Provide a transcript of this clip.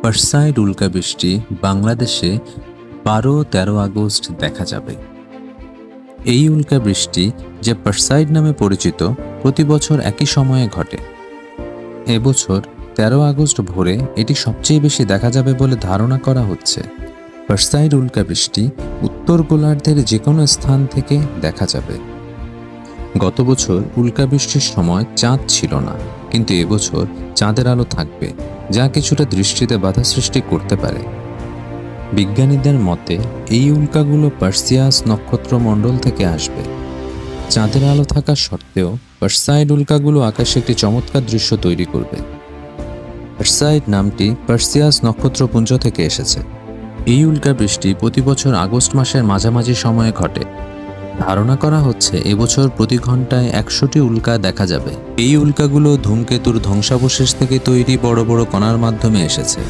পারসাইড উল্কাবৃষ্টি বাংলাদেশে 12-13 আগস্ট দেখা যাবে। এই উল্কাবৃষ্টি, যে পারসাইড নামে পরিচিত, প্রতি বছর একই সময়ে ঘটে। এবছর 13 আগস্ট ভোরে এটি সবচেয়ে বেশি দেখা যাবে বলে ধারণা করা হচ্ছে। পারসাইড উল্কাবৃষ্টি উত্তর গোলার্ধের যে কোনো স্থান থেকে দেখা যাবে। গত বছর উল্কাবৃষ্টির সময় চাঁদ ছিল না, কিন্তু এবছর চাঁদের আলো থাকবে, যা কিছুটা দৃষ্টিতে বাধা সৃষ্টি করতে পারে। বিজ্ঞানীদের মতে এই উল্কাগুলো পার্সিয়াস নক্ষত্রমণ্ডল থেকে আসবে। চাঁদের আলো থাকা সত্ত্বেও পারসাইড উল্কাগুলো আকাশে একটি চমৎকার দৃশ্য তৈরি করবে। পারসাইড নামটি পার্সিয়াস নক্ষত্রপুঞ্জ থেকে এসেছে। এই উল্কাবৃষ্টি প্রতি বছর আগস্ট মাসের মাঝামাঝি সময়ে ঘটে। ধারণা করা হচ্ছে এবছর প্রতি ঘন্টায় 100টি উল্কা দেখা যাবে। এই উল্কাগুলো ধূমকেতুর ধ্বংসাবশেষ থেকে তৈরি বড় বড় কণার মাধ্যমে এসেছে।